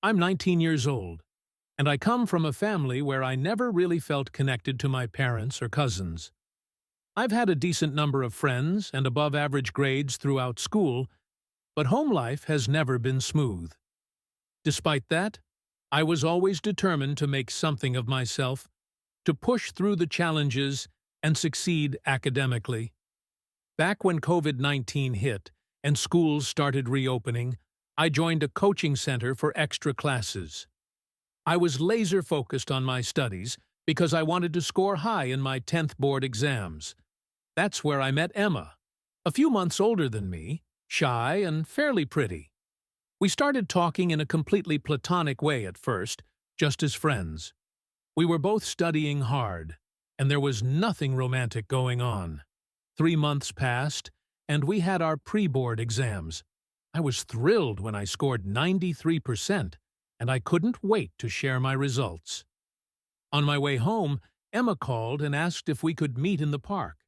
I'm 19 years old, and I come from a family where I never really felt connected to my parents or cousins. I've had a decent number of friends and above-average grades throughout school, but home life has never been smooth. Despite that, I was always determined to make something of myself, to push through the challenges and succeed academically. Back when COVID-19 hit and schools started reopening, I joined a coaching center for extra classes. I was laser-focused on my studies because I wanted to score high in my 10th board exams. That's where I met Emma, a few months older than me, shy and fairly pretty. We started talking in a completely platonic way at first, just as friends. We were both studying hard, and there was nothing romantic going on. 3 months passed, and we had our pre-board exams. I was thrilled when I scored 93%, and I couldn't wait to share my results. On my way home, Emma called and asked if we could meet in the park.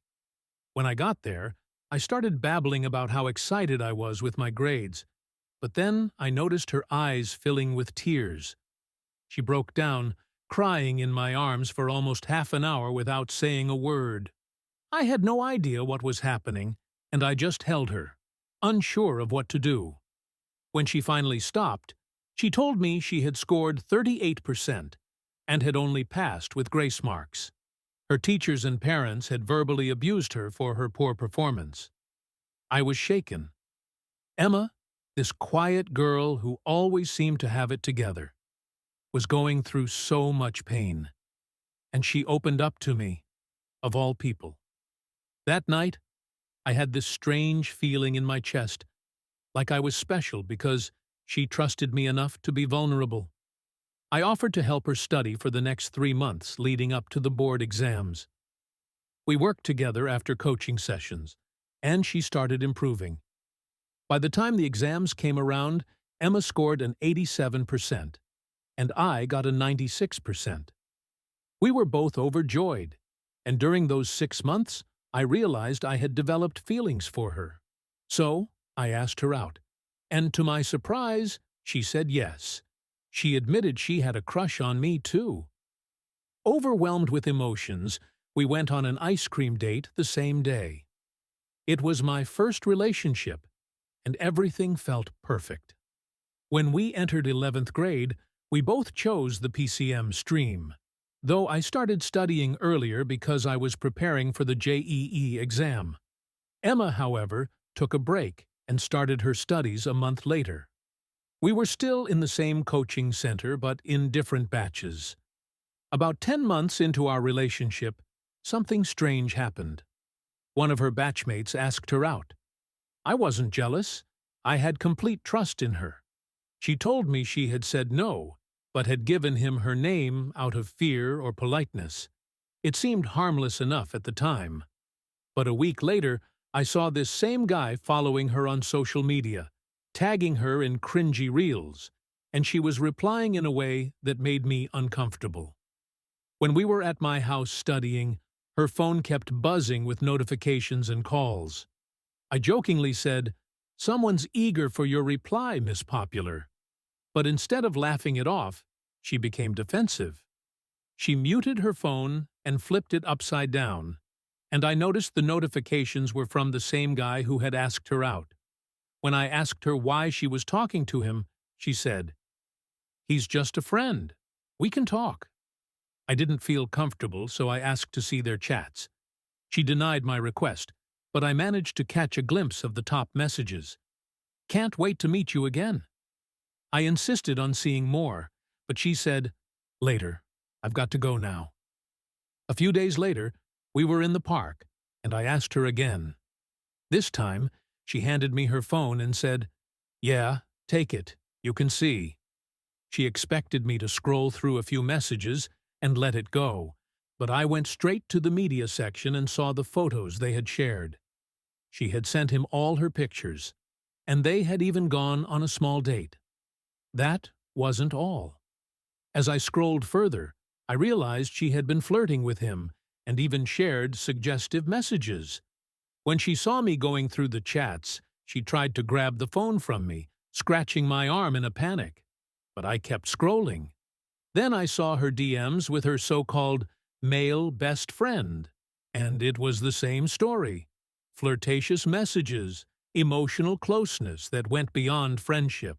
When I got there, I started babbling about how excited I was with my grades, but then I noticed her eyes filling with tears. She broke down, crying in my arms for almost half an hour without saying a word. I had no idea what was happening, and I just held her, unsure of what to do. When she finally stopped, she told me she had scored 38% and had only passed with grace marks. Her teachers and parents had verbally abused her for her poor performance. I was shaken. Emma, this quiet girl who always seemed to have it together, was going through so much pain. And she opened up to me, of all people. That night, I had this strange feeling in my chest, like I was special because she trusted me enough to be vulnerable. I offered to help her study for the next 3 months leading up to the board exams. We worked together after coaching sessions, and she started improving. By the time the exams came around, Emma scored an 87%, and I got a 96%. We were both overjoyed, and during those 6 months, I realized I had developed feelings for her. So, I asked her out, and to my surprise, she said yes. She admitted she had a crush on me, too. Overwhelmed with emotions, we went on an ice cream date the same day. It was my first relationship, and everything felt perfect. When we entered 11th grade, we both chose the PCM stream, though I started studying earlier because I was preparing for the JEE exam. Emma, however, took a break and started her studies a month later. We were still in the same coaching center, but in different batches. About 10 months into our relationship, something strange happened. One of her batchmates asked her out. I wasn't jealous. I had complete trust in her. She told me she had said no, but had given him her name out of fear or politeness. It seemed harmless enough at the time. But a week later, I saw this same guy following her on social media, tagging her in cringy reels, and she was replying in a way that made me uncomfortable. When we were at my house studying, her phone kept buzzing with notifications and calls. I jokingly said, "Someone's eager for your reply, Miss Popular." But instead of laughing it off, she became defensive. She muted her phone and flipped it upside down, and I noticed the notifications were from the same guy who had asked her out. When I asked her why she was talking to him, she said, "He's just a friend. We can talk." I didn't feel comfortable, so I asked to see their chats. She denied my request, but I managed to catch a glimpse of the top messages. "Can't wait to meet you again." I insisted on seeing more, but she said, "Later. I've got to go now." A few days later, we were in the park, and I asked her again. This time, she handed me her phone and said, "Yeah, take it. You can see." She expected me to scroll through a few messages and let it go, but I went straight to the media section and saw the photos they had shared. She had sent him all her pictures, and they had even gone on a small date. That wasn't all. As I scrolled further, I realized she had been flirting with him and even shared suggestive messages. When she saw me going through the chats, she tried to grab the phone from me, scratching my arm in a panic. but I kept scrolling. Then I saw her DMs with her so-called male best friend, and it was the same story. Flirtatious messages, emotional closeness that went beyond friendship.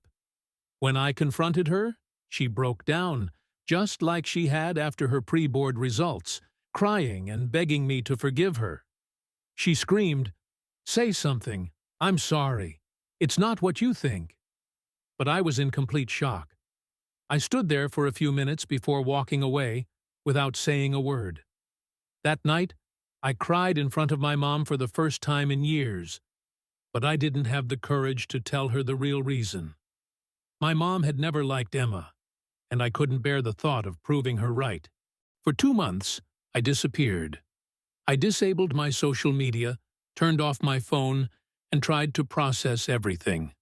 When I confronted her, she broke down, just like she had after her pre-board results, crying and begging me to forgive her. She screamed, "Say something. I'm sorry. It's not what you think." But I was in complete shock. I stood there for a few minutes before walking away without saying a word. That night, I cried in front of my mom for the first time in years, but I didn't have the courage to tell her the real reason. My mom had never liked Emma, and I couldn't bear the thought of proving her right. For 2 months, I disappeared. I disabled my social media, turned off my phone, and tried to process everything.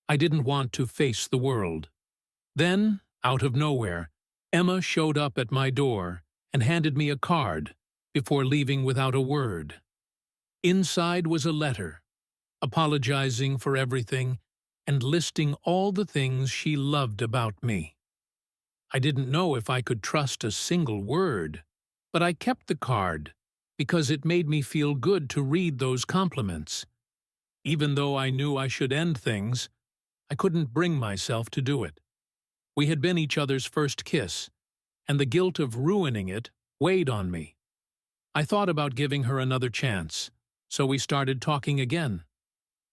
I didn't want to face the world. Then, out of nowhere, Emma showed up at my door and handed me a card before leaving without a word. Inside was a letter, apologizing for everything and listing all the things she loved about me. I didn't know if I could trust a single word, but I kept the card because it made me feel good to read those compliments. Even though I knew I should end things, I couldn't bring myself to do it. We had been each other's first kiss, and the guilt of ruining it weighed on me. I thought about giving her another chance, so we started talking again.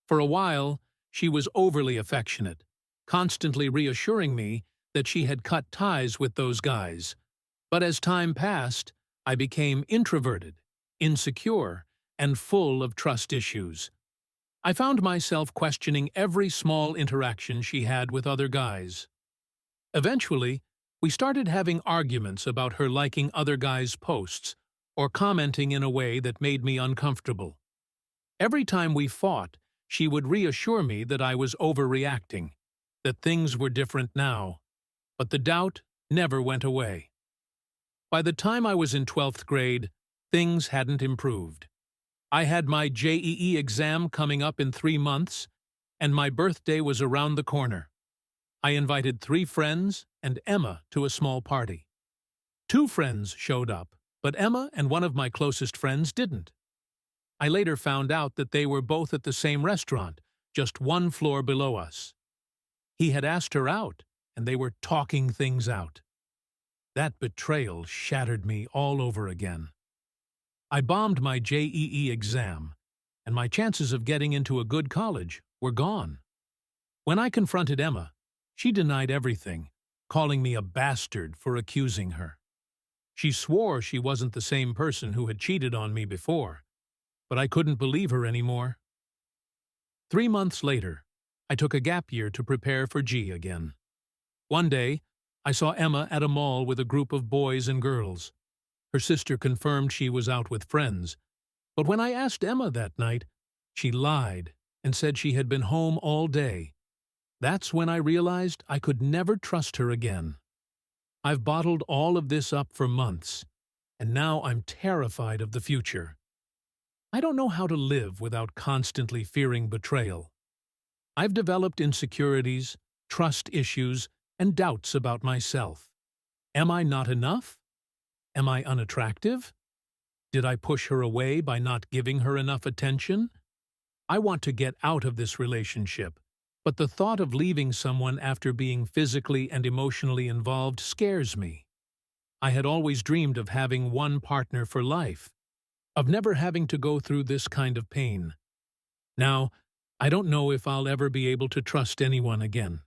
For a while, she was overly affectionate, constantly reassuring me that she had cut ties with those guys. But as time passed, I became introverted, insecure, and full of trust issues. I found myself questioning every small interaction she had with other guys. Eventually, we started having arguments about her liking other guys' posts or commenting in a way that made me uncomfortable. Every time we fought, she would reassure me that I was overreacting, that things were different now, but the doubt never went away. By the time I was in 12th grade, things hadn't improved. I had my JEE exam coming up in 3 months, and my birthday was around the corner. I invited 3 friends and Emma to a small party. 2 friends showed up, but Emma and one of my closest friends didn't. I later found out that they were both at the same restaurant, just 1 floor below us. He had asked her out, and they were talking things out. That betrayal shattered me all over again. I bombed my JEE exam, and my chances of getting into a good college were gone. When I confronted Emma, she denied everything, calling me a bastard for accusing her. She swore she wasn't the same person who had cheated on me before, but I couldn't believe her anymore. 3 months later, I took a gap year to prepare for G again. One day, I saw Emma at a mall with a group of boys and girls. Her sister confirmed she was out with friends, but when I asked Emma that night, she lied and said she had been home all day. That's when I realized I could never trust her again. I've bottled all of this up for months, and now I'm terrified of the future. I don't know how to live without constantly fearing betrayal. I've developed insecurities, trust issues, and doubts about myself. Am I not enough? Am I unattractive? Did I push her away by not giving her enough attention? I want to get out of this relationship, but the thought of leaving someone after being physically and emotionally involved scares me. I had always dreamed of having one partner for life, of never having to go through this kind of pain. Now, I don't know if I'll ever be able to trust anyone again.